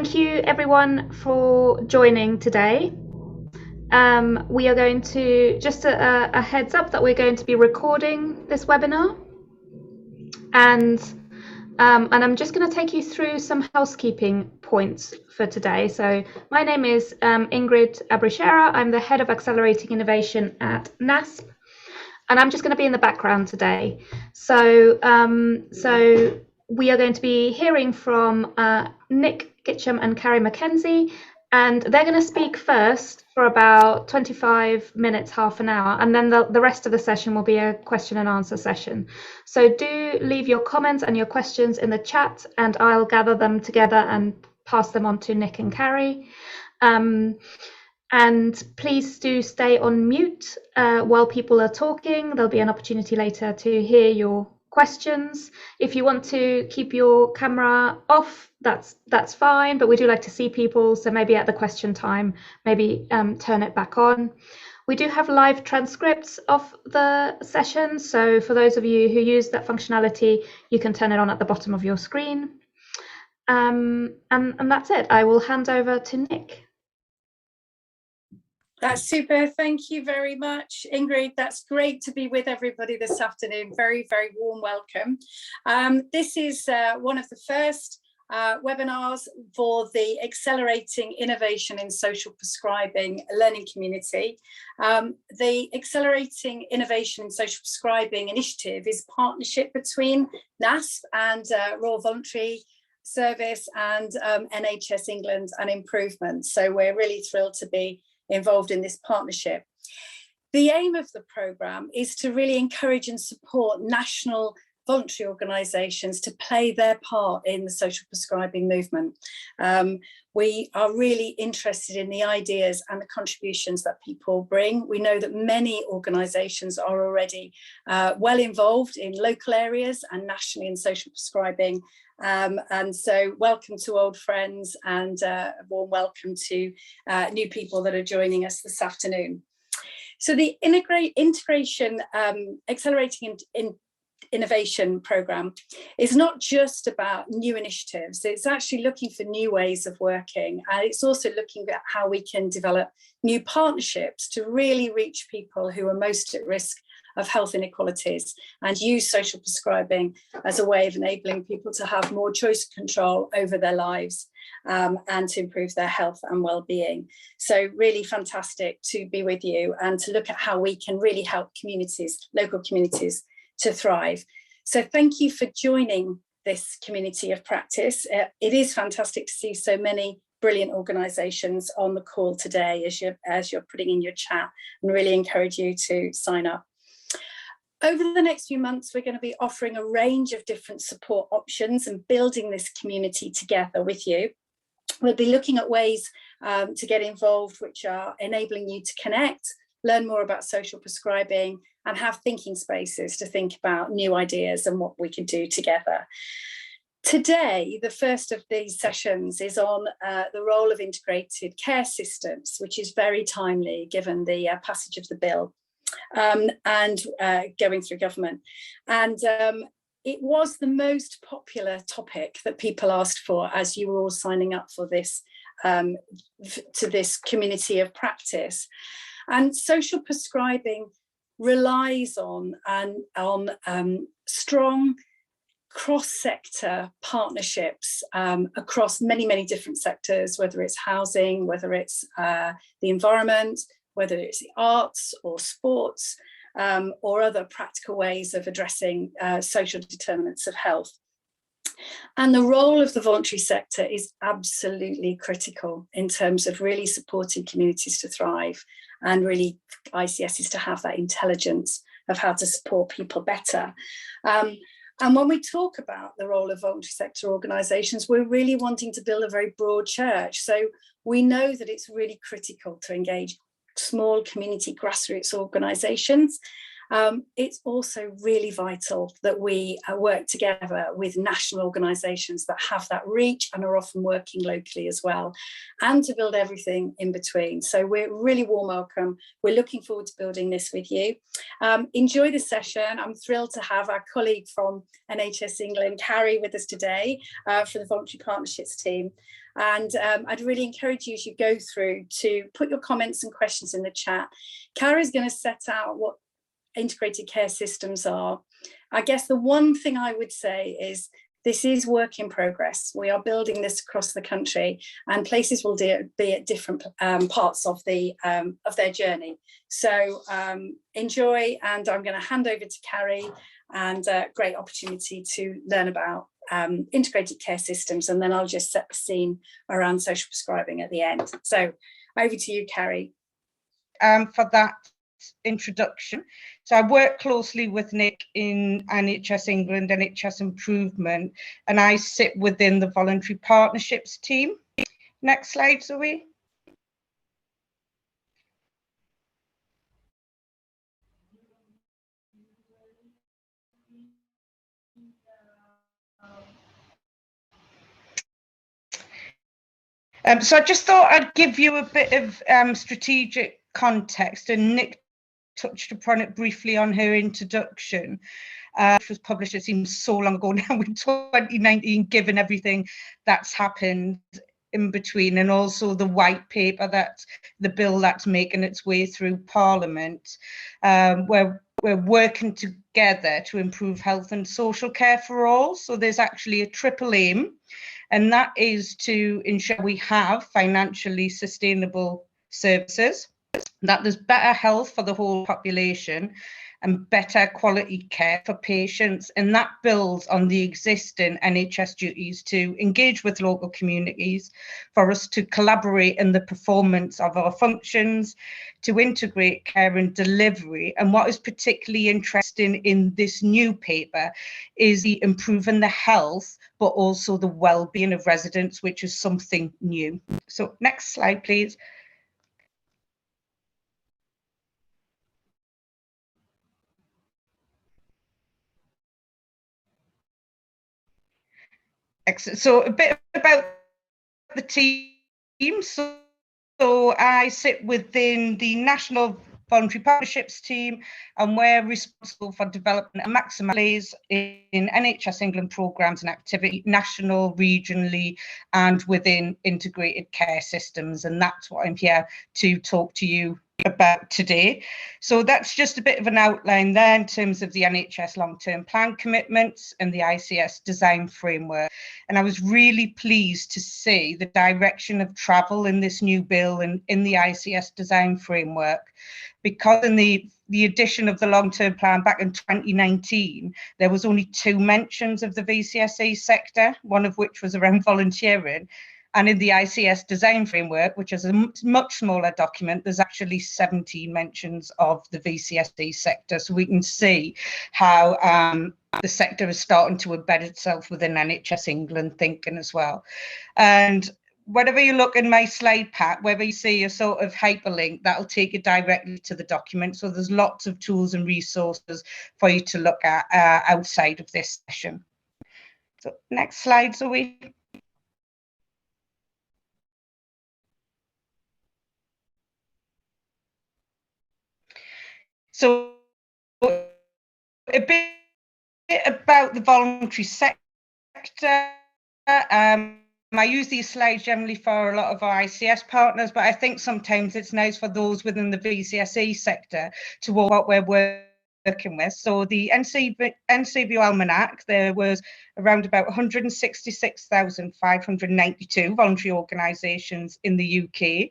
thank you everyone for joining today. We are going to, just a heads up that we're going to be recording this webinar, and I'm just going to take you through some housekeeping points for today. So my name is Ingrid Abrichera. I'm the Head of Accelerating Innovation at NASP, and I'm just going to be in the background today. So we are going to be hearing from Nick Gitcham and Carrie McKenzie, and they're going to speak first for about 25 minutes, half an hour, and then the rest of the session will be a question and answer session. So do leave your comments and your questions in the chat, and I'll gather them together and pass them on to Nick and Carrie. And please do stay on mute while people are talking. There'll be an opportunity later to hear your questions. If you want to keep your camera off, that's fine, but we do like to see people, so maybe at the question time, maybe turn it back on. We do have live transcripts of the session, so for those of you who use that functionality, you can turn it on at the bottom of your screen. And that's it. I will hand over to Nick. That's super. Thank you very much, Ingrid. That's great to be with everybody this afternoon. Very, very warm welcome. This is one of the first webinars for the Accelerating Innovation in Social Prescribing Learning Community. The Accelerating Innovation in Social Prescribing initiative is a partnership between NASP and Royal Voluntary Service and NHS England and Improvement. So we're really thrilled to be involved in this partnership. The aim of the programme is to really encourage and support national voluntary organisations to play their part in the social prescribing movement. We are really interested in the ideas and the contributions that people bring. We know that many organisations are already well involved in local areas and nationally in social prescribing. And so welcome to old friends, and a warm welcome to new people that are joining us this afternoon. So the integration accelerating innovation programme is not just about new initiatives. It's actually looking for new ways of working, and it's also looking at how we can develop new partnerships to really reach people who are most at risk of health inequalities, and use social prescribing as a way of enabling people to have more choice control over their lives and to improve their health and well-being. So really fantastic to be with you and to look at how we can really help communities, local communities, to thrive. So thank you for joining this community of practice. It is fantastic to see so many brilliant organisations on the call today as you're putting in your chat, and really encourage you to sign up. Over the next few months, we're going to be offering a range of different support options and building this community together with you. We'll be looking at ways to get involved, which are enabling you to connect, learn more about social prescribing, and have thinking spaces to think about new ideas and what we can do together. Today, the first of these sessions is on the role of integrated care systems, which is very timely given the passage of the bill and going through government. And it was the most popular topic that people asked for as you were all signing up for this, to this community of practice. And social prescribing relies on strong cross-sector partnerships across many, many different sectors, whether it's housing, whether it's the environment, whether it's the arts or sports, or other practical ways of addressing social determinants of health. And the role of the voluntary sector is absolutely critical in terms of really supporting communities to thrive, and really ICSs to have that intelligence of how to support people better. And when we talk about the role of voluntary sector organisations, we're really wanting to build a very broad church. So we know that it's really critical to engage small community grassroots organisations. It's also really vital that we work together with national organisations that have that reach and are often working locally as well, and to build everything in between. So we're really warm welcome. We're looking forward to building this with you. Enjoy the session. I'm thrilled to have our colleague from NHS England, Carrie, with us today for the Voluntary Partnerships team. And I'd really encourage you, as you go through, to put your comments and questions in the chat. Cara is going to set out what integrated care systems are. I guess the one thing I would say is this is work in progress. We are building this across the country, and places will be at different parts of their journey. So enjoy, and I'm going to hand over to Carrie, and great opportunity to learn about integrated care systems, and then I'll just set the scene around social prescribing at the end. So over to you, Carrie. For that introduction. So I work closely with Nick in NHS England, NHS Improvement, and I sit within the voluntary partnerships team. Next slide, Zoe. So I just thought I'd give you a bit of strategic context, and Nick touched upon it briefly on her introduction, which was published, it seems so long ago now, in 2019, given everything that's happened in between, and also the white paper, that the bill that's making its way through Parliament, where we're working together to improve health and social care for all. So there's actually a triple aim, and that is to ensure we have financially sustainable services, that there's better health for the whole population and better quality care for patients. And that builds on the existing NHS duties to engage with local communities, for us to collaborate in the performance of our functions, to integrate care and delivery. And what is particularly interesting in this new paper is the improving the health, but also the well-being of residents, which is something new. So next slide, please. Excellent. So a bit about the team. So I sit within the National Voluntary Partnerships team, and we're responsible for developing and maximising in NHS England programmes and activity, national, regionally, and within integrated care systems. And that's what I'm here to talk to you about today. So that's just a bit of an outline there in terms of the NHS long-term plan commitments and the ICS design framework. And I was really pleased to see the direction of travel in this new bill and in the ICS design framework, because in the addition of the long-term plan back in 2019, there was only 2 mentions of the VCSE sector, one of which was around volunteering. And in the ICS design framework, which is a much smaller document, there's actually 17 mentions of the VCSE sector. So we can see how the sector is starting to embed itself within NHS England thinking as well. And whenever you look in my slide pack, whether you see a sort of hyperlink, that'll take you directly to the document. So there's lots of tools and resources for you to look at outside of this session. So next slide, Zoe. So a bit about the voluntary sector. I use these slides generally for a lot of our ICS partners, but I think sometimes it's nice for those within the VCSE sector to know what we're working with. So the NCVO Almanac, there was around about 166,592 voluntary organisations in the UK,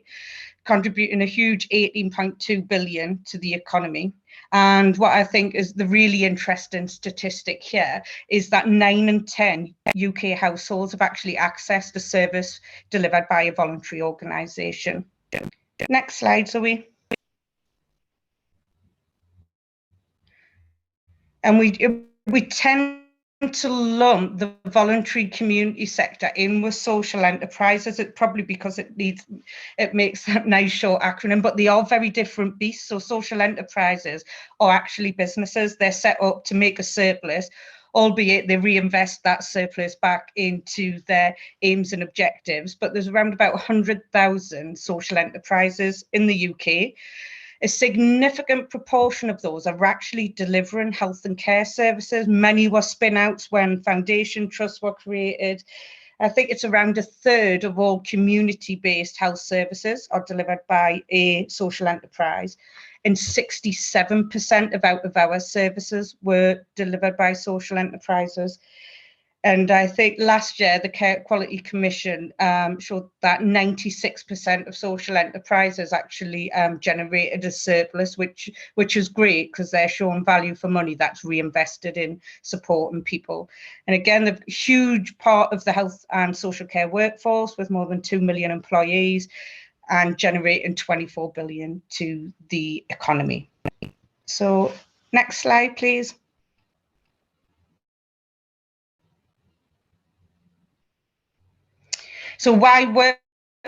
contributing a huge 18.2 billion to the economy. And what I think is the really interesting statistic here is that 9 in 10 UK households have actually accessed a service delivered by a voluntary organisation. Next slide, Zoe. And we tend to lump the voluntary community sector in with social enterprises. It's probably because it makes that nice short acronym, but they are very different beasts. So social enterprises are actually businesses. They're set up to make a surplus, albeit they reinvest that surplus back into their aims and objectives. But there's around about 100,000 social enterprises in the UK. A significant proportion of those are actually delivering health and care services. Many were spin outs when foundation trusts were created. I think it's around a third of all community-based health services are delivered by a social enterprise, and 67% of out of hours services were delivered by social enterprises. And I think last year, the Care Quality Commission showed that 96% of social enterprises actually generated a surplus, which is great because they're showing value for money that's reinvested in supporting people. And again, the huge part of the health and social care workforce with more than 2 million employees and generating 24 billion to the economy. So next slide, please. So why work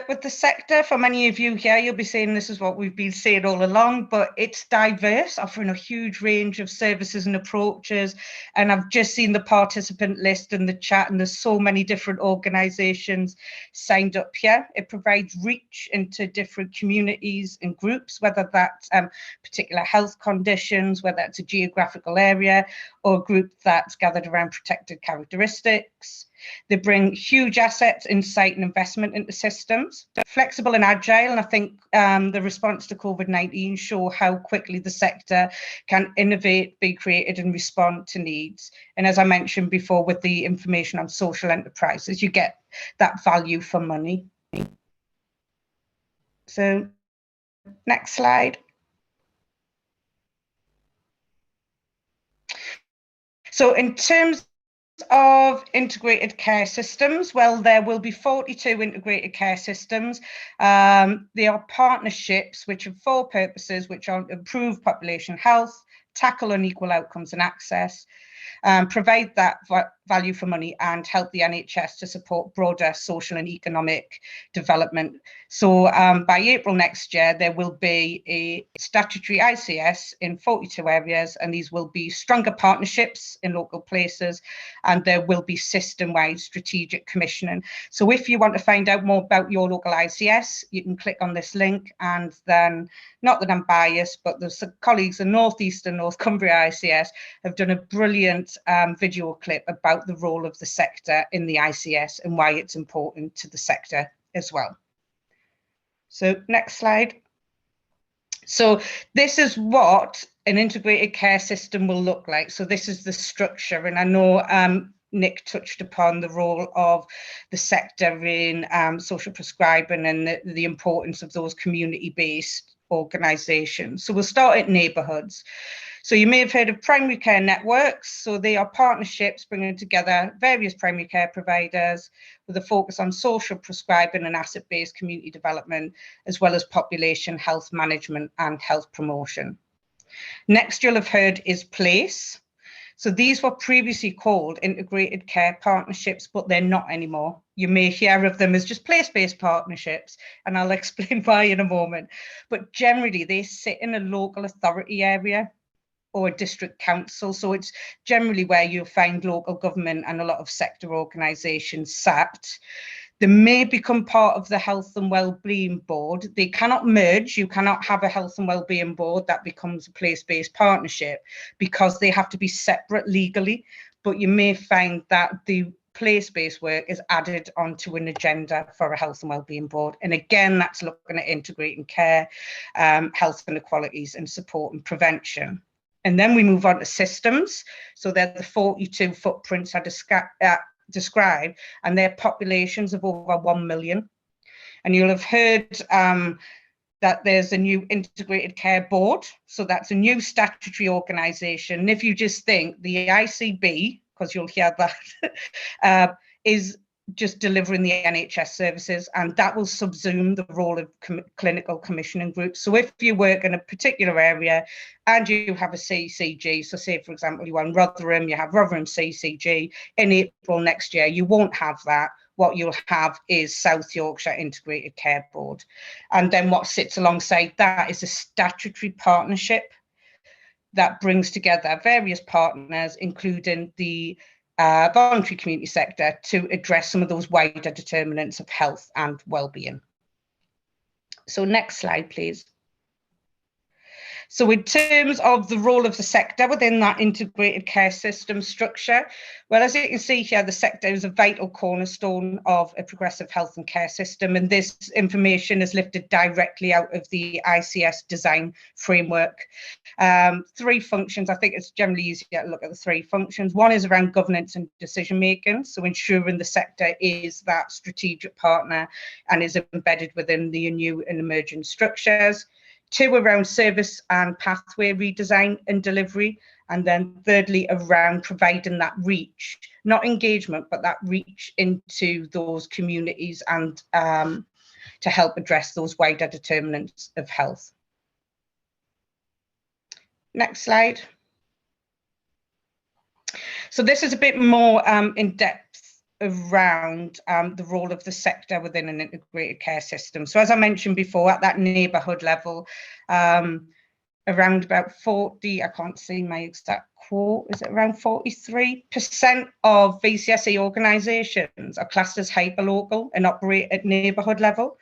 with the sector? For many of you here, you'll be saying this is what we've been saying all along, but it's diverse, offering a huge range of services and approaches. And I've just seen the participant list in the chat, and there's so many different organisations signed up here. It provides reach into different communities and groups, whether that's particular health conditions, whether it's a geographical area or a group that's gathered around protected characteristics. They bring huge assets, insight and investment into systems, flexible and agile. And I think the response to COVID-19 show how quickly the sector can innovate, be created and respond to needs. And as I mentioned before, with the information on social enterprises, you get that value for money. So next slide. So in terms of integrated care systems, well, there will be 42 integrated care systems. They are partnerships which have 4 purposes, which are improve population health, tackle unequal outcomes and access, provide that value for money and help the NHS to support broader social and economic development. So by April next year, there will be a statutory ICS in 42 areas, and these will be stronger partnerships in local places, and there will be system-wide strategic commissioning. So if you want to find out more about your local ICS, you can click on this link, and then, not that I'm biased, but the colleagues in North East and North Cumbria ICS have done a brilliant video clip about the role of the sector in the ICS and why it's important to the sector as well. So next slide. So this is what an integrated care system will look like. So this is the structure, and I know Nick touched upon the role of the sector in social prescribing and the importance of those community-based organisations. So we'll start at neighbourhoods. So you may have heard of primary care networks. So they are partnerships bringing together various primary care providers with a focus on social prescribing and asset-based community development, as well as population health management and health promotion. Next, you'll have heard is PLACE. So these were previously called integrated care partnerships, but they're not anymore. You may hear of them as just place-based partnerships, and I'll explain why in a moment. But generally, they sit in a local authority area or a district council. So it's generally where you'll find local government and a lot of sector organisations sat. They may become part of the Health and Wellbeing Board. They cannot merge. You cannot have a Health and Wellbeing Board that becomes a place-based partnership because they have to be separate legally. But you may find that the place-based work is added onto an agenda for a Health and Wellbeing Board. And again, that's looking at integrating care, health inequalities and support and prevention. And then we move on to systems. So they're the 42 footprints I described, and their populations of over 1 million. And you'll have heard that there's a new integrated care board. So that's a new statutory organisation. And if you just think the ICB, because you'll hear that, is just delivering the NHS services, and that will subsume the role of clinical commissioning groups. So if you work in a particular area and you have a CCG, so say for example you are in Rotherham, you have Rotherham CCG, in April next year you won't have that. What you'll have is South Yorkshire Integrated Care Board. And then what sits alongside that is a statutory partnership that brings together various partners, including the voluntary community sector, to address some of those wider determinants of health and well-being. So next slide, please. So in terms of the role of the sector within that integrated care system structure, well, as you can see here, the sector is a vital cornerstone of a progressive health and care system. And this information is lifted directly out of the ICS design framework. 3 functions, I think it's generally easier to look at the 3 functions. One is around governance and decision making. So ensuring the sector is that strategic partner and is embedded within the new and emerging structures. 2 around service and pathway redesign and delivery. And then thirdly, around providing that reach, not engagement, but that reach into those communities and to help address those wider determinants of health. Next slide. So this is a bit more in depth around the role of the sector within an integrated care system. So as I mentioned before, at that neighbourhood level, around about 40, I can't see my exact quote, is it around 43% of VCSE organisations are classed as hyperlocal and operate at neighbourhood level,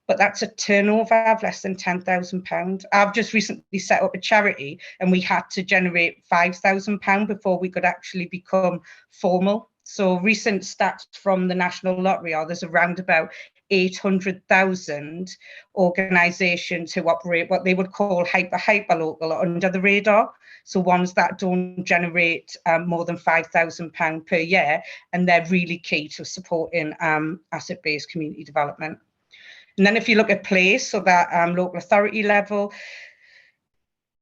but that's a turnover of less than £10,000. I've just recently set up a charity and we had to generate £5,000 before we could actually become formal. So recent stats from the National Lottery are there's around about 800,000 organisations who operate what they would call hyperlocal or under the radar. So ones that don't generate more than £5,000 per year, and they're really key to supporting asset-based community development. And then if you look at place, so that local authority level,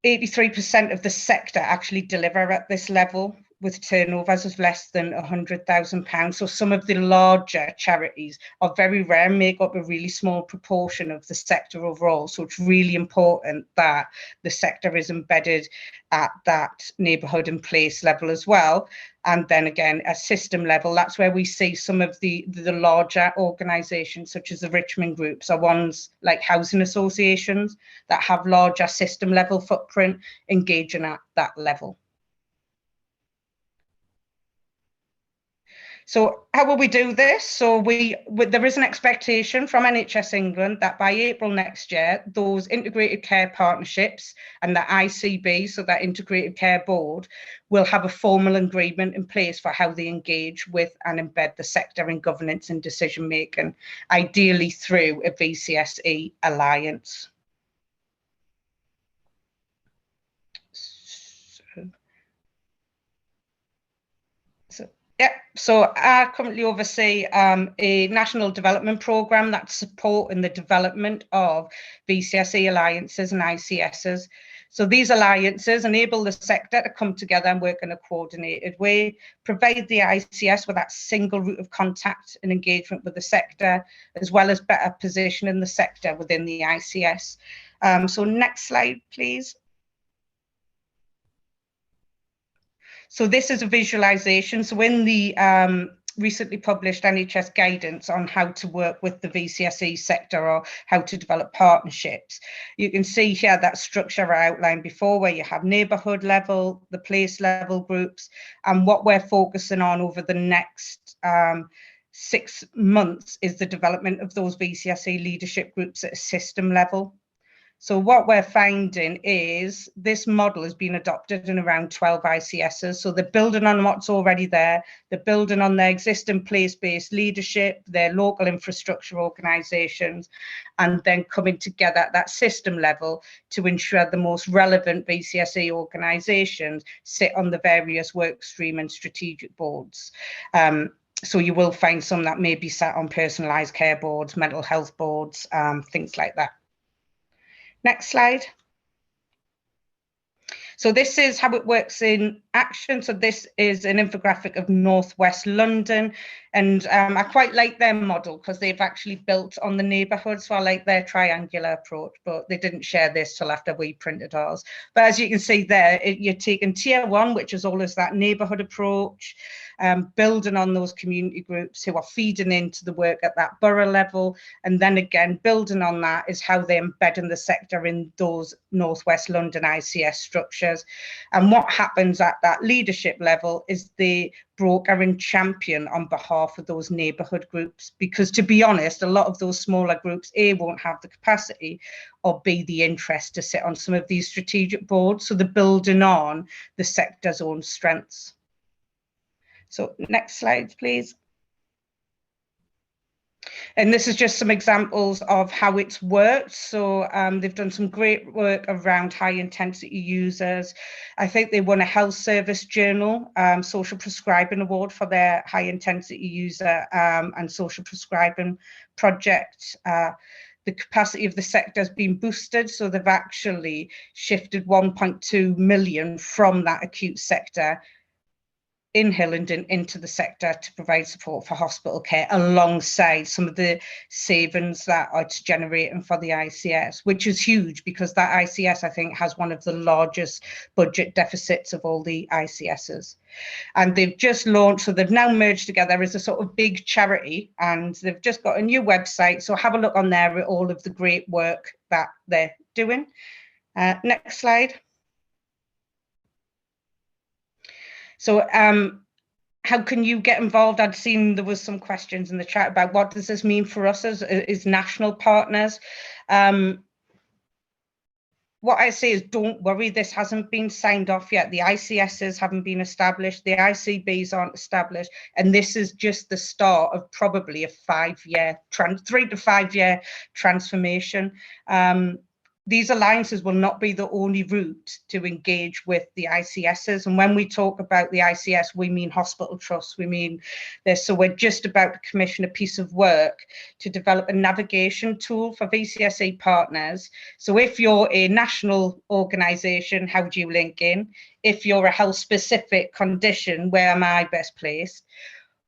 83% of the sector actually deliver at this level with turnovers of less than £100,000. So some of the larger charities are very rare, make up a really small proportion of the sector overall. So it's really important that the sector is embedded at that neighbourhood and place level as well. And then again, at system level, that's where we see some of the larger organisations, such as the Richmond groups, are ones like housing associations that have larger system level footprint engaging at that level. So how will we do this? So there is an expectation from NHS England that by April next year, those integrated care partnerships and the ICB, so that integrated care board, will have a formal agreement in place for how they engage with and embed the sector in governance and decision making, ideally through a VCSE alliance. Yeah, so I currently oversee a national development programme that's supporting the development of VCSE alliances and ICSs. So these alliances enable the sector to come together and work in a coordinated way, provide the ICS with that single route of contact and engagement with the sector, as well as better positioning the sector within the ICS. So next slide, please. So this is a visualization. So in the recently published NHS guidance on how to work with the VCSE sector or how to develop partnerships, you can see here that structure I outlined before, where you have neighbourhood level, the place level groups, and what we're focusing on over the next 6 months is the development of those VCSE leadership groups at a system level. So what we're finding is this model has been adopted in around 12 ICSs. So they're building on what's already there. They're building on their existing place-based leadership, their local infrastructure organisations, and then coming together at that system level to ensure the most relevant VCSE organisations sit on the various workstream and strategic boards. So you will find some that may be sat on personalised care boards, mental health boards, things like that. Next slide. So this is how it works in action. So this is an infographic of Northwest London, and I quite like their model because they've actually built on the neighbourhood. So I like their triangular approach, but they didn't share this till after we printed ours. But as you can see there, you're taking tier 1, which is always that neighbourhood approach, building on those community groups who are feeding into the work at that borough level. And then again, building on that is how they're embedding the sector in those Northwest London ICS structures. structures. And what happens at that leadership level is they broker and champion on behalf of those neighbourhood groups, because to be honest, a lot of those smaller groups, A, won't have the capacity, or B, the interest to sit on some of these strategic boards. So they're building on the sector's own strengths. So next slide, please. And this is just some examples of how it's worked. So they've done some great work around high intensity users. I think they won a Health Service Journal Social Prescribing Award for their high intensity user and social prescribing project. The capacity of the sector has been boosted, so they've actually shifted 1.2 million from that acute sector in Hillingdon into the sector to provide support for hospital care, alongside some of the savings that it's generating for the ICS, which is huge because that ICS, I think, has one of the largest budget deficits of all the ICSs. And they've just launched, so they've now merged together as a sort of big charity, and they've just got a new website. So have a look on there at all of the great work that they're doing. Next slide. So how can you get involved? I'd seen there was some questions in the chat about what does this mean for us as national partners. What I say is don't worry, this hasn't been signed off yet. The ICSs haven't been established, the ICBs aren't established, and this is just the start of probably a 3 to 5 year transformation. These alliances will not be the only route to engage with the ICSs. And when we talk about the ICS, we mean hospital trusts, we mean this. So we're just about to commission a piece of work to develop a navigation tool for VCSE partners. So if you're a national organisation, how do you link in? If you're a health specific condition, where am I best placed?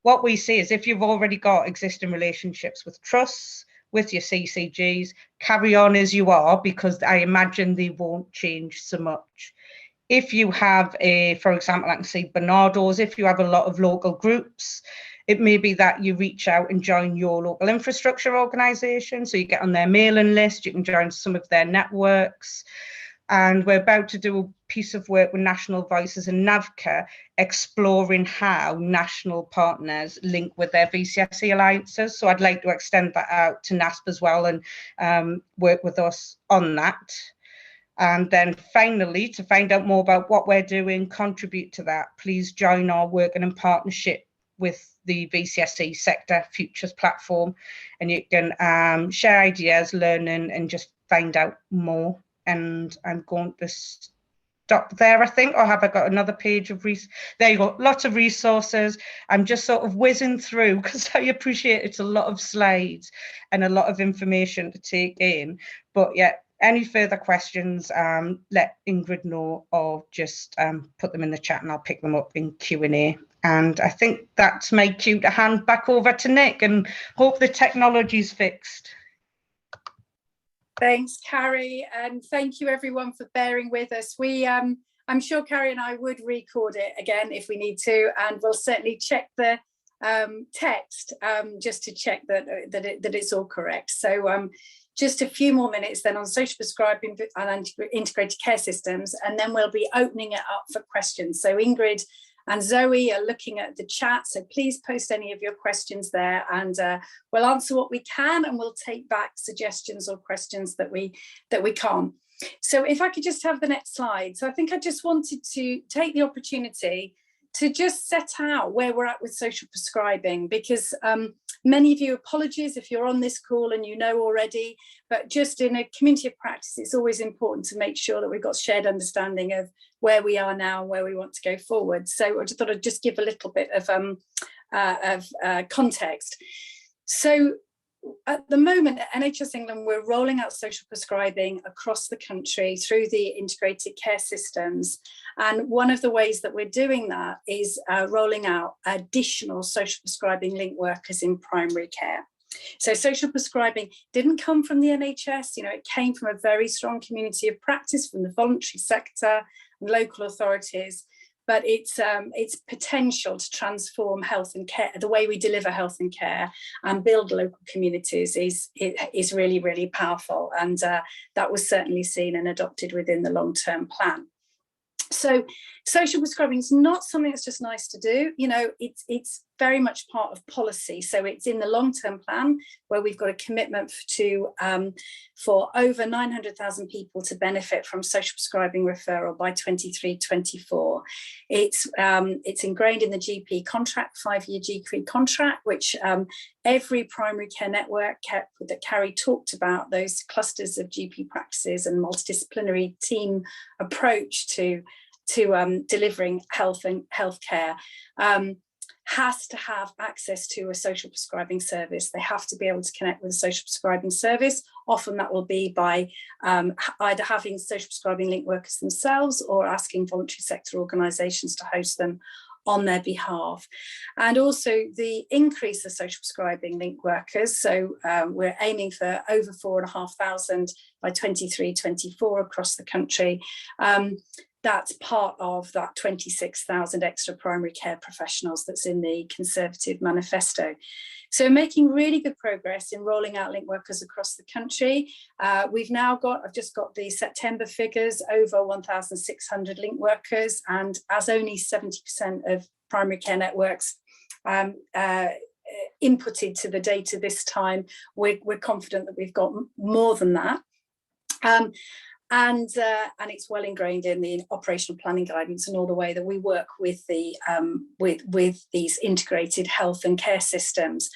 What we see is if you've already got existing relationships with trusts, with your CCGs, carry on as you are, because I imagine they won't change so much. If you have for example, I can see Bernardo's, if you have a lot of local groups, it may be that you reach out and join your local infrastructure organisation. So you get on their mailing list, you can join some of their networks. And we're about to do a piece of work with National Voices and NAVCA, exploring how national partners link with their VCSE alliances. So I'd like to extend that out to NASP as well and work with us on that. And then finally, to find out more about what we're doing, contribute to that, please join our working in partnership with the VCSE Sector Futures platform, and you can share ideas, learn, and just find out more. And I'm going to stop there, I think, or have I got another page of there you go, lots of resources. I'm just sort of whizzing through because I appreciate it's a lot of slides and a lot of information to take in. But yeah, any further questions, let Ingrid know, or just put them in the chat and I'll pick them up in Q&A. And I think that's my cue to hand back over to Nick, and hope the technology's fixed. Thanks, Carrie, and thank you everyone for bearing with us. I'm sure Carrie and I would record it again if we need to, and we'll certainly check the text just to check that it's all correct. So just a few more minutes then on social prescribing and integrated care systems, and then we'll be opening it up for questions. So Ingrid and Zoe are looking at the chat, so please post any of your questions there, and we'll answer what we can, and we'll take back suggestions or questions that we can't. So if I could just have the next slide. So I think I just wanted to take the opportunity to just set out where we're at with social prescribing, because many of you, apologies if you're on this call and you know already, but just in a community of practice, it's always important to make sure that we've got shared understanding of where we are now and where we want to go forward. So I just thought I'd just give a little bit of context. So at the moment at NHS England, we're rolling out social prescribing across the country through the integrated care systems. And one of the ways that we're doing that is rolling out additional social prescribing link workers in primary care. So social prescribing didn't come from the NHS, it came from a very strong community of practice from the voluntary sector and local authorities. But its potential to transform health and care, the way we deliver health and care and build local communities is really, really powerful. And that was certainly seen and adopted within the long-term plan. So social prescribing is not something that's just nice to do. You know, it's very much part of policy. So it's in the long-term plan where we've got a commitment to for over 900,000 people to benefit from social prescribing referral by 23-24. It's ingrained in the GP contract, 5-year GP contract, which every primary care network that Carrie talked about, those clusters of GP practices and multidisciplinary team approach to delivering health and healthcare, has to have access to a social prescribing service. They have to be able to connect with a social prescribing service. Often that will be by either having social prescribing link workers themselves or asking voluntary sector organisations to host them on their behalf. And also the increase of social prescribing link workers. So we're aiming for over 4,500 by 23-24 across the country. That's part of that 26,000 extra primary care professionals that's in the Conservative manifesto. So making really good progress in rolling out link workers across the country. We've now got, I've just got the September figures, over 1,600 link workers, and as only 70% of primary care networks inputted to the data this time, we're confident that we've got more than that. And it's well ingrained in the operational planning guidance and all the way that we work with the with these integrated health and care systems.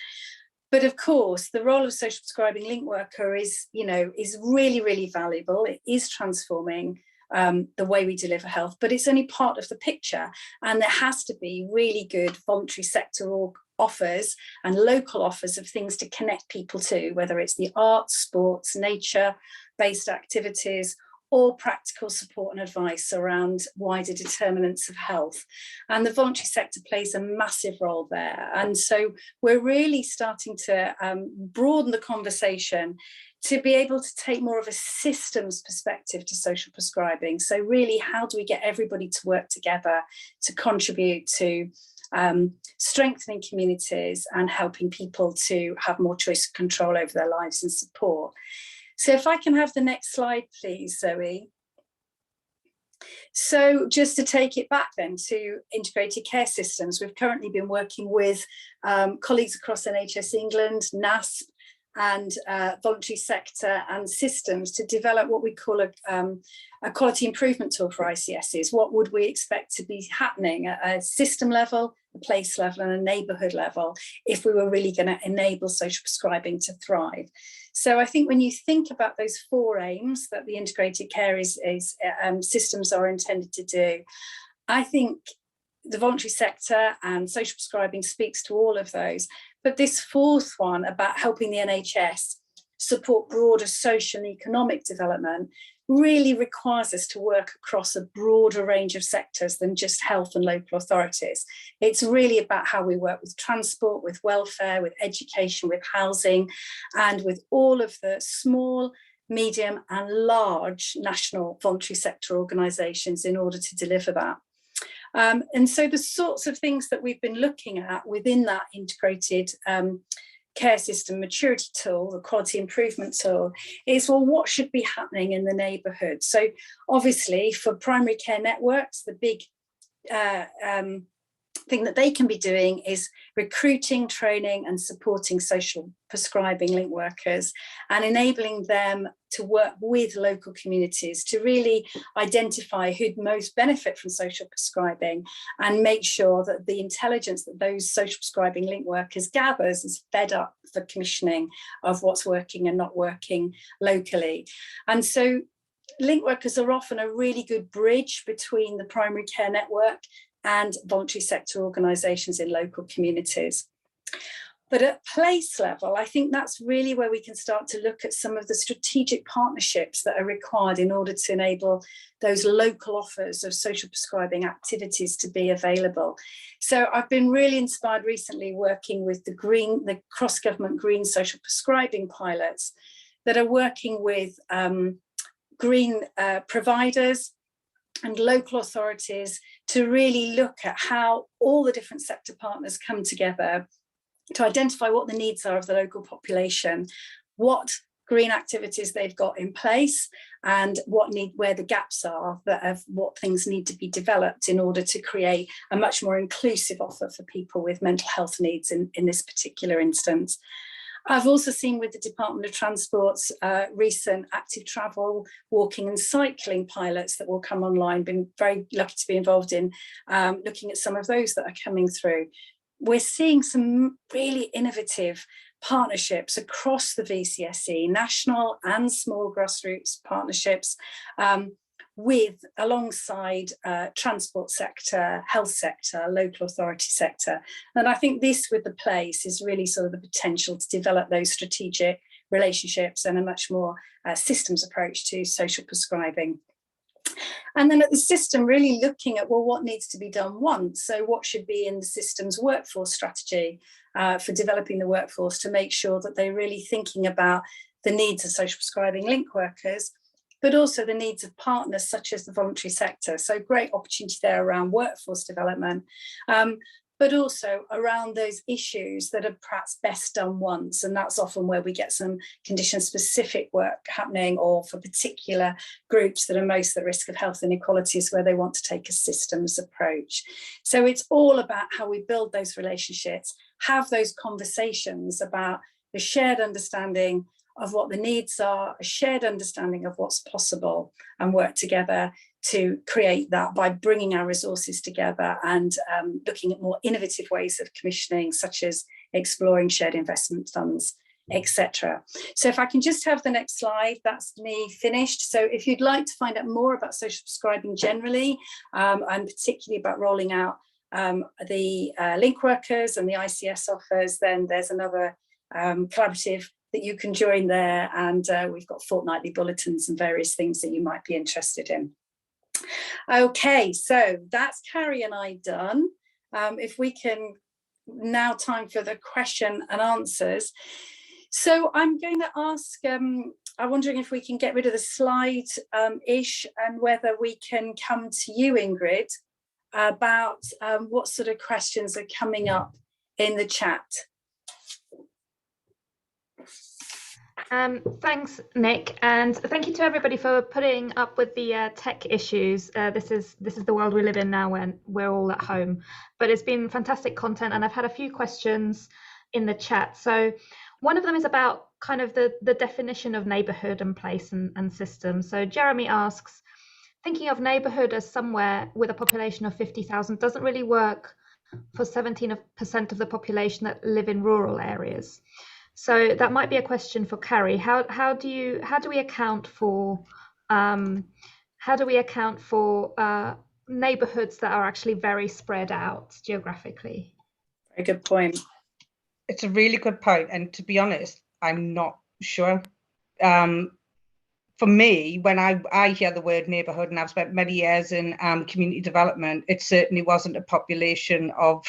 But of course, the role of social prescribing link worker is really, really valuable. It is transforming the way we deliver health, but it's only part of the picture. And there has to be really good voluntary sector offers and local offers of things to connect people to, whether it's the arts, sports, nature-based activities, or practical support and advice around wider determinants of health. And the voluntary sector plays a massive role there. And so we're really starting to broaden the conversation to be able to take more of a systems perspective to social prescribing. So really, how do we get everybody to work together to contribute to strengthening communities and helping people to have more choice and control over their lives and support? So if I can have the next slide, please, Zoe. So just to take it back then to integrated care systems, we've currently been working with colleagues across NHS England, NASP, and voluntary sector and systems to develop what we call a quality improvement tool for ICSs. What would we expect to be happening at a system level, a place level, and a neighbourhood level if we were really going to enable social prescribing to thrive? So I think when you think about those 4 aims that the integrated care systems are intended to do, I think the voluntary sector and social prescribing speaks to all of those. But this 4th one about helping the NHS support broader social and economic development really requires us to work across a broader range of sectors than just health and local authorities. It's really about how we work with transport, with welfare, with education, with housing, and with all of the small, medium and large national voluntary sector organisations in order to deliver that. And so the sorts of things that we've been looking at within that integrated care system maturity tool, the quality improvement tool, is, well, what should be happening in the neighbourhood? So obviously for primary care networks, the big thing that they can be doing is recruiting, training and supporting social prescribing link workers and enabling them to work with local communities to really identify who'd most benefit from social prescribing and make sure that the intelligence that those social prescribing link workers gathers is fed up for commissioning of what's working and not working locally. And so link workers are often a really good bridge between the primary care network and voluntary sector organisations in local communities. But at place level, I think that's really where we can start to look at some of the strategic partnerships that are required in order to enable those local offers of social prescribing activities to be available. So I've been really inspired recently working with the cross-government green social prescribing pilots that are working with green providers and local authorities to really look at how all the different sector partners come together to identify what the needs are of the local population, what green activities they've got in place, and where the gaps are, what things need to be developed in order to create a much more inclusive offer for people with mental health needs in this particular instance. I've also seen with the Department of Transport's recent active travel, walking and cycling pilots that will come online. Been very lucky to be involved in looking at some of those that are coming through. We're seeing some really innovative partnerships across the VCSE, national and small grassroots partnerships, alongside transport sector, health sector, local authority sector. And I think this with the place is really sort of the potential to develop those strategic relationships and a much more systems approach to social prescribing. And then at the system, really looking at, well, what needs to be done once? So what should be in the system's workforce strategy for developing the workforce to make sure that they're really thinking about the needs of social prescribing link workers, but also the needs of partners such as the voluntary sector. So great opportunity there around workforce development, but also around those issues that are perhaps best done once. And that's often where we get some condition-specific work happening, or for particular groups that are most at risk of health inequalities, where they want to take a systems approach. So it's all about how we build those relationships, have those conversations about the shared understanding of what the needs are, a shared understanding of what's possible, and work together to create that by bringing our resources together and looking at more innovative ways of commissioning, such as exploring shared investment funds, etc. So if I can just have the next slide, that's me finished. So if you'd like to find out more about social prescribing generally, and particularly about rolling out the link workers and the ICS offers, then there's another collaborative that you can join there, and we've got fortnightly bulletins and various things that you might be interested in. Okay, so that's Carrie and I done. If we can, now time for the question and answers. So I'm going to ask, I'm wondering if we can get rid of the slide ish, and whether we can come to you, Ingrid, about what sort of questions are coming up in the chat. Thanks, Nick, and thank you to everybody for putting up with the tech issues. This is the world we live in now, when we're all at home. But it's been fantastic content, and I've had a few questions in the chat. So one of them is about kind of the definition of neighbourhood and place and system. So Jeremy asks, thinking of neighbourhood as somewhere with a population of 50,000 doesn't really work for 17% of the population that live in rural areas. So that might be a question for Carrie. How do we account for neighbourhoods that are actually very spread out geographically? Very good point. It's a really good point, and to be honest, I'm not sure. For me, when I hear the word neighbourhood, and I've spent many years in community development, it certainly wasn't a population of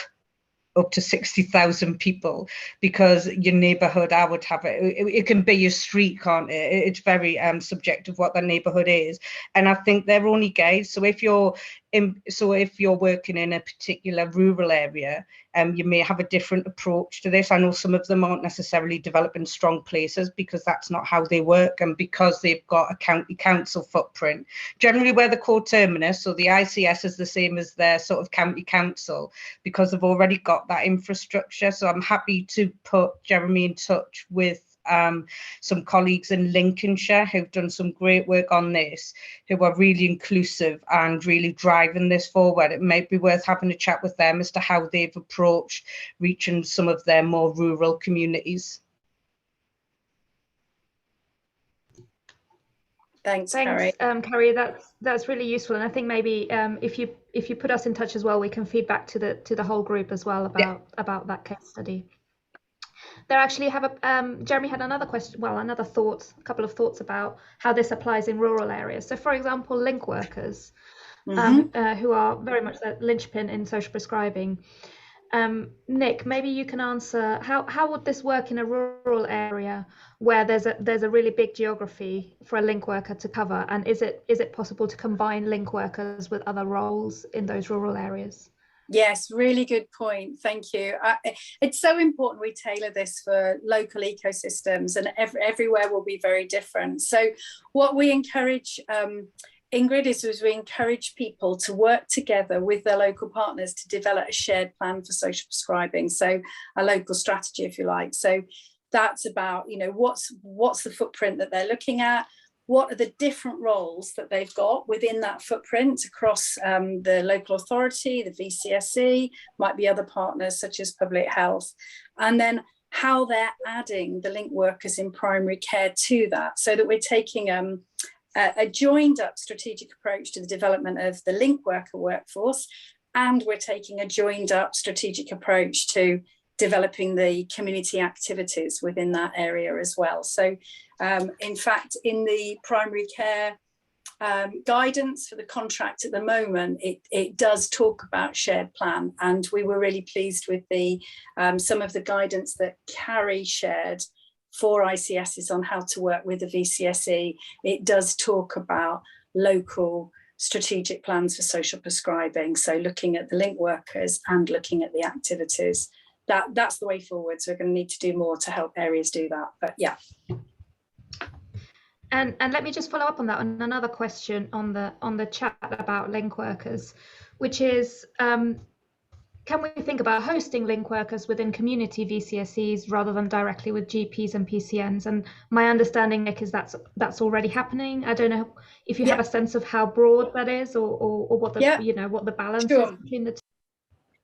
up to 60,000 people, because your neighbourhood, I would have it can be your street, can't it? It's very subjective what the neighbourhood is, and I think they're only gauged. So if you're working in a particular rural area, you may have a different approach to this. I know some of them aren't necessarily developing strong places because that's not how they work, and because they've got a county council footprint. Generally, where the co-terminus, so the ICS, is the same as their sort of county council, because they've already got that infrastructure. So I'm happy to put Jeremy in touch with some colleagues in Lincolnshire who've done some great work on this, who are really inclusive and really driving this forward. It might be worth having a chat with them as to how they've approached reaching some of their more rural communities. Thanks, Carrie. Carrie, that's really useful, and I think maybe if you put us in touch as well, we can feed back to the whole group as well about that case study. There actually have Jeremy had another question, well, a couple of thoughts about how this applies in rural areas. So, for example, link workers, who are very much the linchpin in social prescribing. Nick, maybe you can answer how would this work in a rural area where there's a really big geography for a link worker to cover, and is it possible to combine link workers with other roles in those rural areas? Yes, really good point. Thank you. It's so important we tailor this for local ecosystems, and everywhere will be very different. So what we encourage, Ingrid, is we encourage people to work together with their local partners to develop a shared plan for social prescribing. So a local strategy, if you like. So that's about, you know, what's the footprint that they're looking at? What are the different roles that they've got within that footprint across the local authority, the VCSE, might be other partners such as public health, and then how they're adding the link workers in primary care to that, so that we're taking a joined up strategic approach to the development of the link worker workforce, and we're taking a joined up strategic approach to developing the community activities within that area as well. So in fact, in the primary care guidance for the contract at the moment, it does talk about shared plan, and we were really pleased with the some of the guidance that Carrie shared for ICSs on how to work with the VCSE. It does talk about local strategic plans for social prescribing, so looking at the link workers and looking at the activities. That's the way forward. So we're going to need to do more to help areas do that. But yeah. And let me just follow up on that, on another question on the chat about link workers, which is, can we think about hosting link workers within community VCSEs rather than directly with GPs and PCNs? And my understanding, Nick, is that's already happening. I don't know if you have a sense of how broad that is, or what the you know, what the balance is between the two.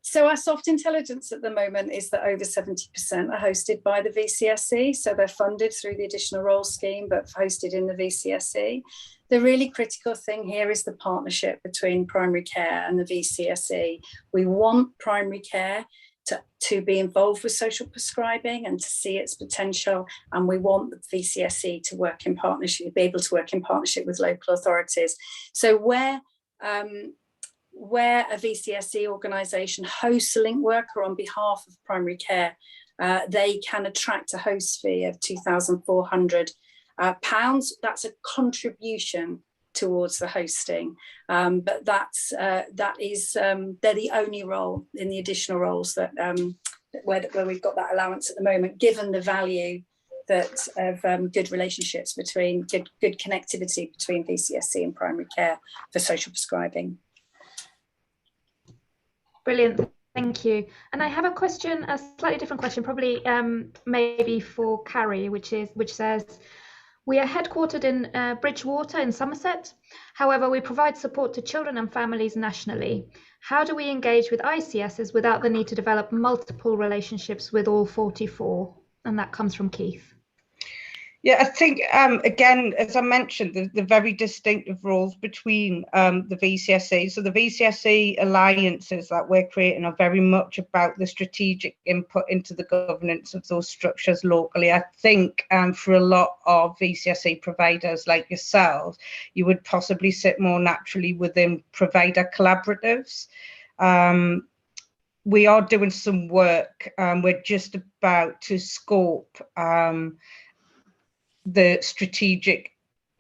So our soft intelligence at the moment is that over 70% are hosted by the VCSE. So they're funded through the additional role scheme, but hosted in the VCSE. The really critical thing here is the partnership between primary care and the VCSE. We want primary care to be involved with social prescribing and to see its potential. And we want the VCSE to work in partnership, be able to work in partnership with local authorities. So where a VCSE organisation hosts a link worker on behalf of primary care, they can attract a host fee of £2,400. That's a contribution towards the hosting, but that is they're the only role in the additional roles that where we've got that allowance at the moment, given the value that of good relationships between good connectivity between VCSE and primary care for social prescribing. Brilliant, thank you. And I have a question, a slightly different question, probably maybe for Carrie, which says, we are headquartered in Bridgewater in Somerset. However, we provide support to children and families nationally. How do we engage with ICSs without the need to develop multiple relationships with all 44? And that comes from Keith. Yeah, I think, again, as I mentioned, the very distinctive roles between the VCSE. So the VCSE alliances that we're creating are very much about the strategic input into the governance of those structures locally. I think for a lot of VCSE providers like yourselves, you would possibly sit more naturally within provider collaboratives. We are doing some work. We're just about to scope the strategic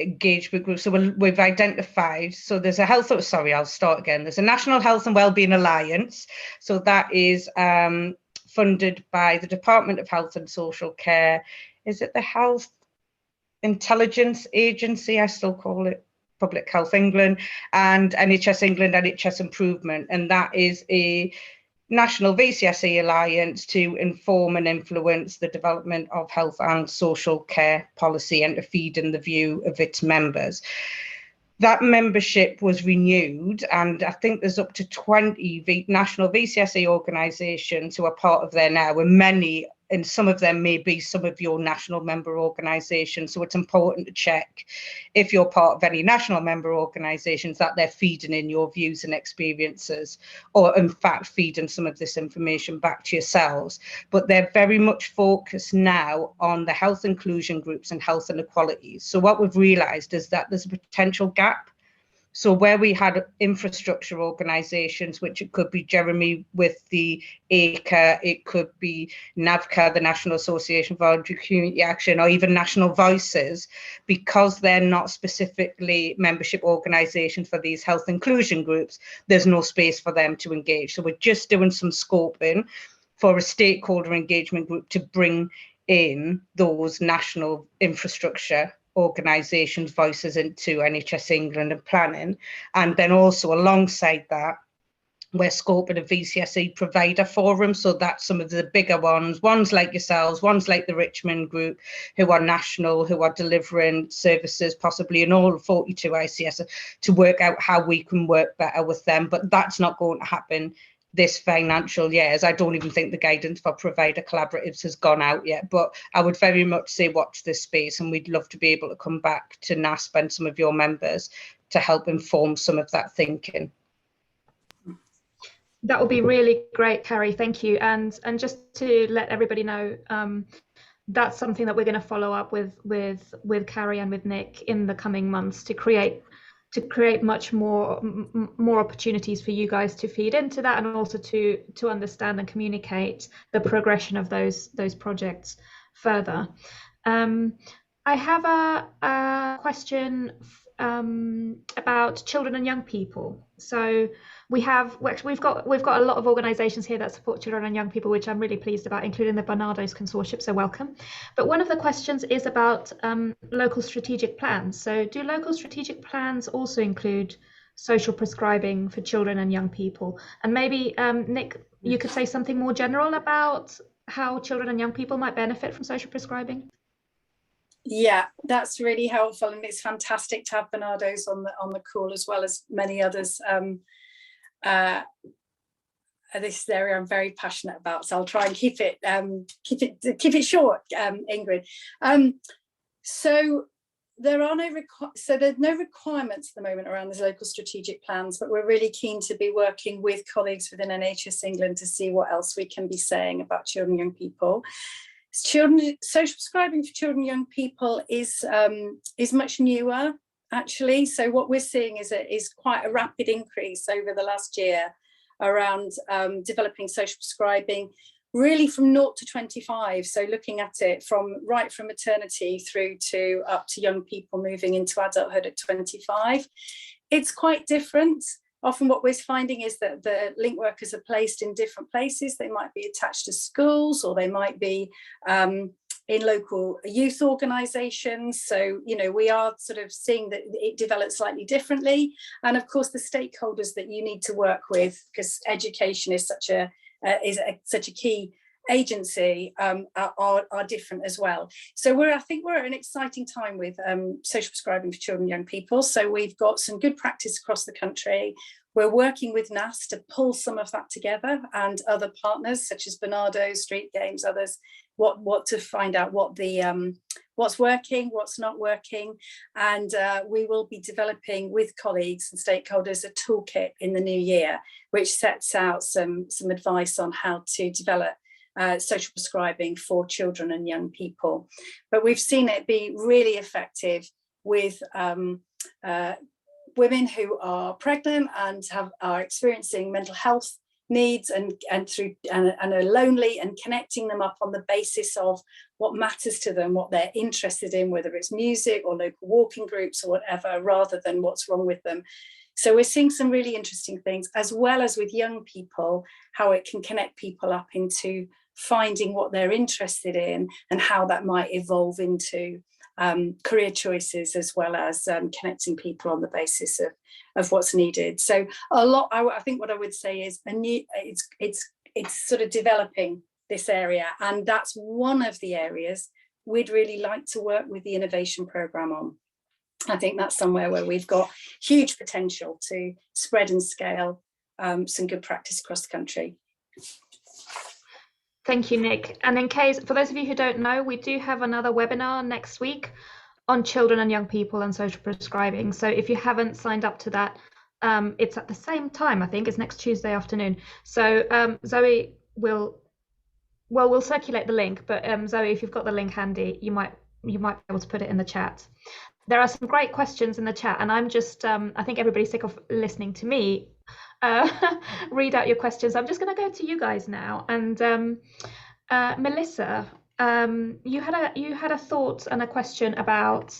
engagement group. So we've identified, so there's a there's a National Health and Wellbeing Alliance. So that is funded by the Department of Health and Social Care. Is it the Health Intelligence Agency? I still call it Public Health England, and NHS England, NHS Improvement. And that is a National VCSE Alliance to inform and influence the development of health and social care policy and to feed in the view of its members. That membership was renewed, and I think there's up to 20 national VCSE organisations who are part of there now, and some of them may be some of your national member organisations. So it's important to check if you're part of any national member organisations that they're feeding in your views and experiences, or in fact feeding some of this information back to yourselves. But they're very much focused now on the health inclusion groups and health inequalities. So what we've realised is that there's a potential gap. So where we had infrastructure organisations, which it could be Jeremy with the ACRE, it could be NAVCA, the National Association for Voluntary Community Action, or even National Voices, because they're not specifically membership organisations for these health inclusion groups, there's no space for them to engage. So we're just doing some scoping for a stakeholder engagement group to bring in those national infrastructure organisations' voices into NHS England and planning. And then also alongside that, we're scoping a VCSE provider forum. So that's some of the bigger ones like yourselves, ones like the Richmond Group, who are national, who are delivering services possibly in all 42 ICS, to work out how we can work better with them. But that's not going to happen this financial year, as I don't even think the guidance for provider collaboratives has gone out yet. But I would very much say watch this space, and we'd love to be able to come back to NASP and some of your members to help inform some of that thinking. That would be really great, Carrie. Thank you. And just to let everybody know, that's something that we're going to follow up with Carrie and with Nick in the coming months to create much more opportunities for you guys to feed into that, and also to understand and communicate the progression of those projects further. I have a question about children and young people. So we've got a lot of organisations here that support children and young people, which I'm really pleased about, including the Barnardo's Consortium, so welcome. But one of the questions is about local strategic plans. So do local strategic plans also include social prescribing for children and young people? And maybe, Nick, you could say something more general about how children and young people might benefit from social prescribing? Yeah, that's really helpful, and it's fantastic to have Barnardo's on the call, as well as many others. This is an area I'm very passionate about, so I'll try and keep it short, Ingrid. So there's no requirements at the moment around these local strategic plans, but we're really keen to be working with colleagues within NHS England to see what else we can be saying about children and young people. Social prescribing for children and young people is much newer, actually. So what we're seeing is quite a rapid increase over the last year around developing social prescribing, really from 0 to 25. So looking at it from maternity through to up to young people moving into adulthood at 25. It's quite different. Often what we're finding is that the link workers are placed in different places. They might be attached to schools, or they might be in local youth organisations. So, we are sort of seeing that it develops slightly differently. And of course, the stakeholders that you need to work with, because education is such a key agency, are different as well. So I think we're at an exciting time with social prescribing for children and young people. So we've got some good practice across the country. We're working with NAS to pull some of that together, and other partners such as Barnardo's, Street Games, others, what to find out what's working, what's not working. And we will be developing with colleagues and stakeholders a toolkit in the new year, which sets out some advice on how to develop social prescribing for children and young people. But we've seen it be really effective with women who are pregnant and are experiencing mental health needs and are lonely, and connecting them up on the basis of what matters to them, what they're interested in, whether it's music or local walking groups or whatever, rather than what's wrong with them. So we're seeing some really interesting things, as well as with young people, how it can connect people up into finding what they're interested in, and how that might evolve into career choices, as well as connecting people on the basis of what's needed. So I think what I would say is it's sort of developing this area, and that's one of the areas we'd really like to work with the innovation programme on. I think that's somewhere where we've got huge potential to spread and scale some good practice across the country. Thank you, Nick. And in case, for those of you who don't know, we do have another webinar next week on children and young people and social prescribing. So if you haven't signed up to that, it's at the same time, I think it's next Tuesday afternoon. So Zoe we'll circulate the link, but Zoe, if you've got the link handy, you might you might be able to put it in the chat. There are some great questions in the chat, and I'm just I think everybody's sick of listening to me read out your questions. I'm just going to go to you guys now. And Melissa, you had a thought and a question about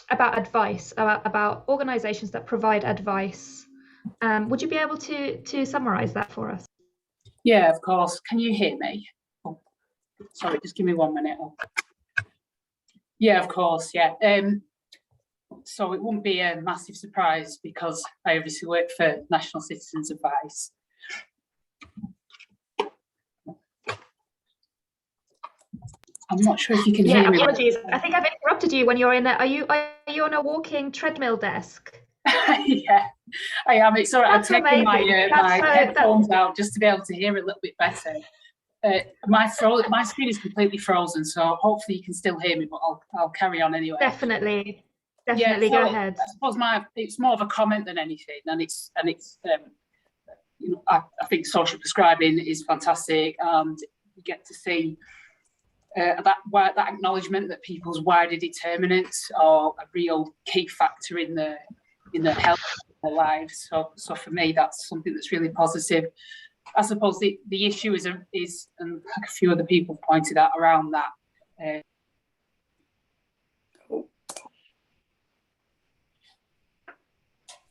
advice, about organisations that provide advice. Would you be able to summarise that for us? Yeah, of course. Can you hear me? Oh, sorry, just give me 1 minute. Yeah, of course. Yeah. So it wouldn't be a massive surprise because I obviously work for National Citizens Advice. I'm not sure if you can hear me. Apologies. I think I've interrupted you when you're in there. Are you on a walking treadmill desk? Yeah, I am. It's all right. That's I'm taking my headphones out just to be able to hear it a little bit better. My screen is completely frozen, so hopefully you can still hear me, but I'll carry on anyway. Definitely, Yeah, so go ahead. I suppose it's more of a comment than anything, and it's you know, I think social prescribing is fantastic, and you get to see that acknowledgement that people's wider determinants are a real key factor in the health of their lives. So for me, that's something that's really positive. I suppose the issue is, and a few other people pointed out around that.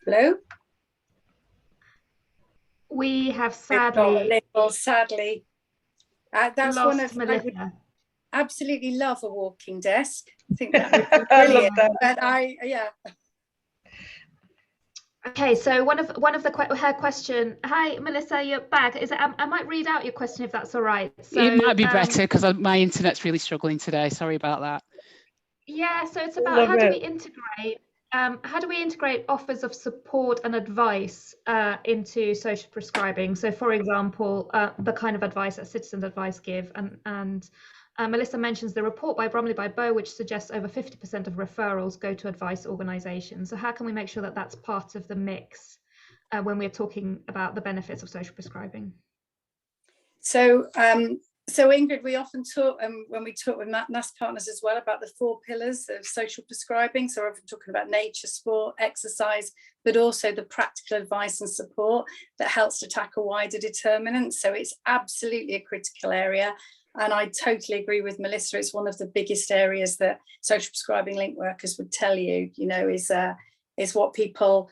Hello? We have sadly that's lost one of Melissa. I would absolutely love a walking desk. I think that would be brilliant. But yeah. Okay, so one of her question. Hi, Melissa, you're back. I might read out your question if that's all right. So, it might be better because my internet's really struggling today. Sorry about that. Yeah, so it's about how do we integrate offers of support and advice into social prescribing? So, for example, the kind of advice that Citizens Advice give, and Melissa mentions the report by Bromley by Bow, which suggests over 50% of referrals go to advice organisations. So, how can we make sure that that's part of the mix when we're talking about the benefits of social prescribing? So Ingrid, we often talk, when we talk with NAS partners as well, about the 4 pillars of social prescribing. So we're often talking about nature, sport, exercise, but also the practical advice and support that helps to tackle wider determinants. So it's absolutely a critical area. And I totally agree with Melissa. It's one of the biggest areas that social prescribing link workers would tell you, is what people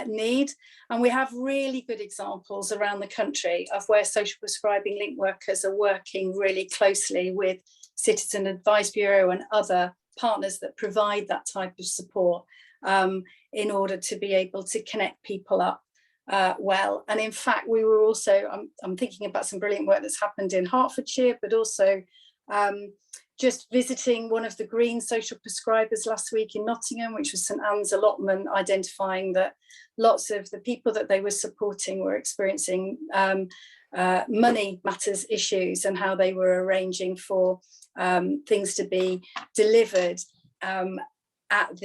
need. And we have really good examples around the country of where social prescribing link workers are working really closely with Citizen Advice Bureau and other partners that provide that type of support in order to be able to connect people up well. And in fact, we were also, I'm thinking about some brilliant work that's happened in Hertfordshire, but also just visiting one of the green social prescribers last week in Nottingham, which was St Anne's Allotment, identifying that lots of the people that they were supporting were experiencing money matters issues, and how they were arranging for things to be delivered at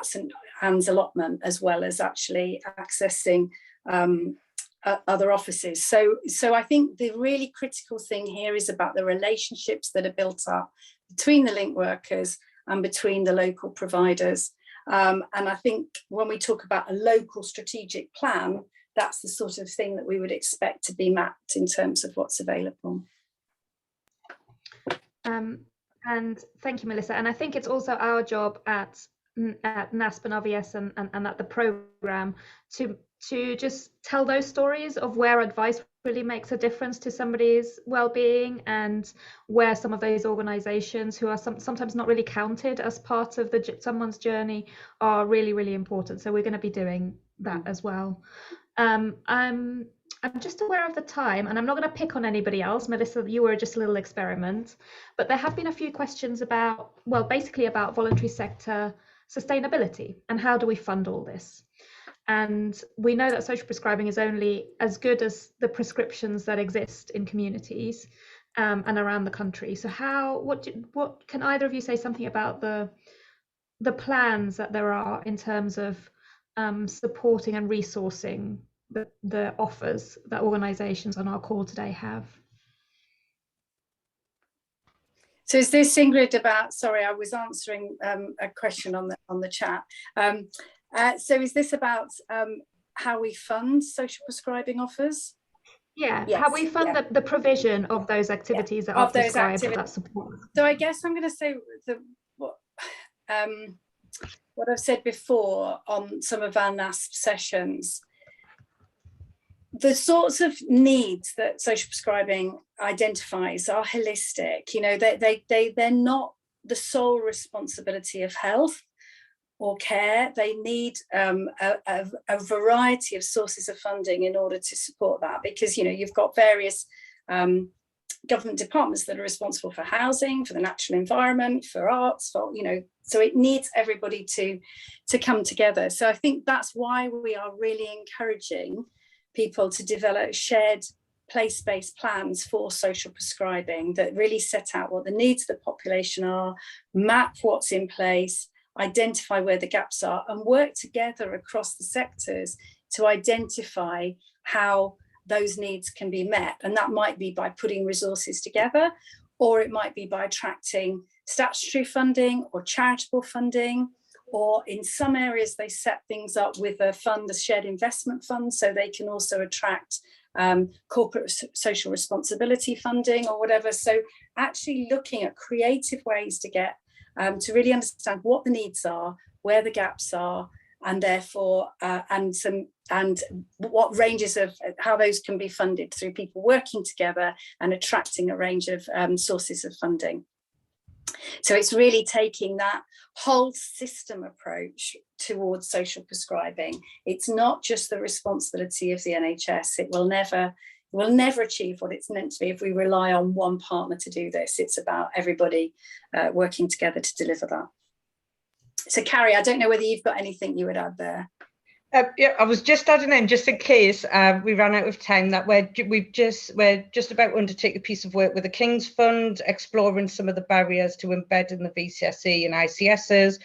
St Anne's Allotment, as well as actually accessing other offices. So I think the really critical thing here is about the relationships that are built up between the link workers and between the local providers. And I think when we talk about a local strategic plan, that's the sort of thing that we would expect to be mapped in terms of what's available. And thank you, Melissa. And I think it's also our job at NASP and RVS and at the programme to just tell those stories of where advice really makes a difference to somebody's well-being, and where some of those organisations who are sometimes not really counted as part of someone's journey are really, really important. So we're going to be doing that as well. I'm just aware of the time, and I'm not going to pick on anybody else. Melissa, you were just a little experiment, but there have been a few questions about, well, basically about voluntary sector sustainability and how do we fund all this. And we know that social prescribing is only as good as the prescriptions that exist in communities and around the country. So what can either of you say something about the plans that there are in terms of supporting and resourcing the offers that organisations on our call today have? So is this, Ingrid, about, sorry, I was answering a question on the chat. So is this about how we fund social prescribing offers? Yeah, Yes, how we fund the provision of those activities that are of those prescribed, activities. that support. So I guess I'm going to say what I've said before on some of our NASP sessions. The sorts of needs that social prescribing identifies are holistic. You know, they're not the sole responsibility of health or care. They need a variety of sources of funding in order to support that, because, you know, you've got various government departments that are responsible for housing, for the natural environment, for arts, for, you know, so it needs everybody to come together. So I think that's why we are really encouraging people to develop shared place-based plans for social prescribing that really set out what the needs of the population are, map what's in place, identify where the gaps are, and work together across the sectors to identify how those needs can be met. And that might be by putting resources together, or it might be by attracting statutory funding or charitable funding, or in some areas they set things up with a fund, a shared investment fund, so they can also attract corporate social responsibility funding or whatever. So actually looking at creative ways to get to really understand what the needs are, where the gaps are, and therefore and what ranges of how those can be funded through people working together and attracting a range of sources of funding. So it's really taking that whole system approach towards social prescribing. It's not just the responsibility of the NHS. It will never achieve what it's meant to be if we rely on one partner to do this. It's about everybody working together to deliver that. So Carrie, I don't know whether you've got anything you would add there. Yeah, I was just adding in, just in case we ran out of time, that we're just about to undertake a piece of work with the King's Fund, exploring some of the barriers to embed in the VCSE and ICSs.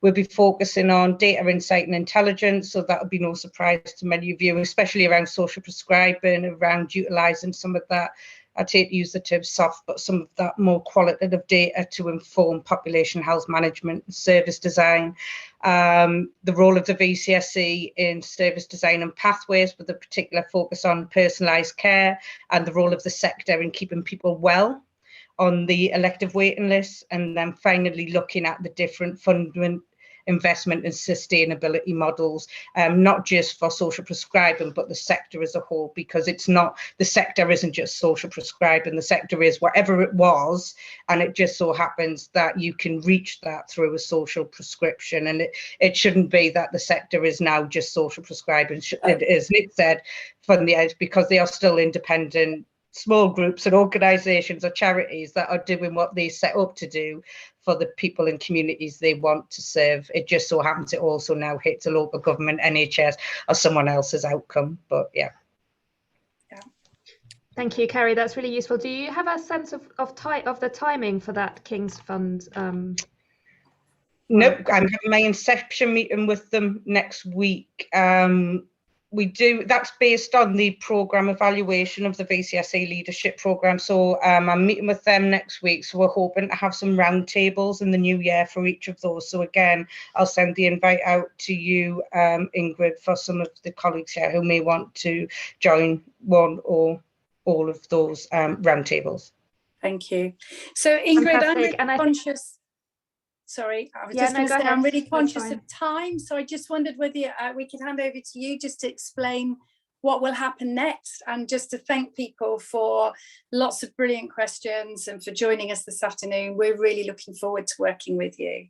We'll be focusing on data insight and intelligence, so that'll be no surprise to many of you, especially around social prescribing, around utilising some of that, I'd hate to use the term soft, but some of that more qualitative data to inform population health management and service design. The role of the VCSE in service design and pathways, with a particular focus on personalised care, and the role of the sector in keeping people well on the elective waiting list. And then finally looking at the different investment and sustainability models, not just for social prescribing, but the sector as a whole, because it's not, the sector isn't just social prescribing, the sector is whatever it was, and it just so happens that you can reach that through a social prescription. And it shouldn't be that the sector is now just social prescribing. It is, Nick said, from the edge, because they are still independent small groups and organisations or charities that are doing what they set up to do for the people and communities they want to serve. It just so happens it also now hits a local government, NHS, or someone else's outcome. But yeah. Thank you, Carrie. That's really useful. Do you have a sense of the timing for that King's Fund? Nope, I'm having my inception meeting with them next week. That's based on the programme evaluation of the VCSE leadership programme. So I'm meeting with them next week. So we're hoping to have some roundtables in the new year for each of those. So again, I'll send the invite out to you, Ingrid, for some of the colleagues here who may want to join one or all of those roundtables. Thank you. So Ingrid, Fantastic. I'm really conscious. Sorry, I was just going to say I'm really conscious of time. So I just wondered whether we could hand over to you just to explain what will happen next, and just to thank people for lots of brilliant questions and for joining us this afternoon. We're really looking forward to working with you.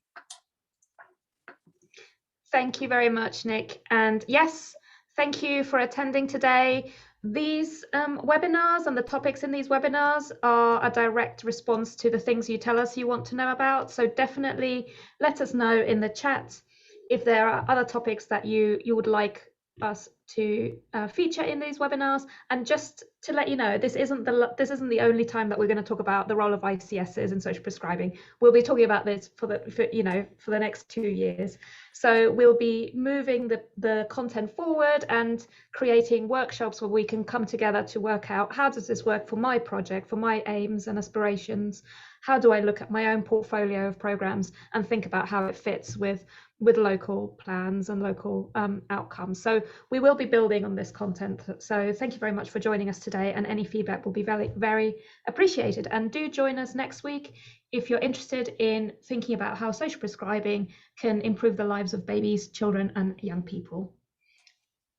Thank you very much, Nick. And yes, thank you for attending today. These webinars and the topics in these webinars are a direct response to the things you tell us you want to know about. So definitely let us know in the chat if there are other topics that you would like us to feature in these webinars. And just to let you know, this isn't the only time that we're going to talk about the role of ICSs in social prescribing. We'll be talking about this for the next 2 years. So we'll be moving the content forward and creating workshops where we can come together to work out, how does this work for my project, for my aims and aspirations? how do I look at my own portfolio of programs and think about how it fits with local plans and local outcomes. So we will be building on this content. So thank you very much for joining us today, and any feedback will be very, very appreciated. And do join us next week if you're interested in thinking about how social prescribing can improve the lives of babies, children, and young people.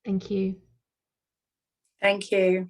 Thank you. Thank you.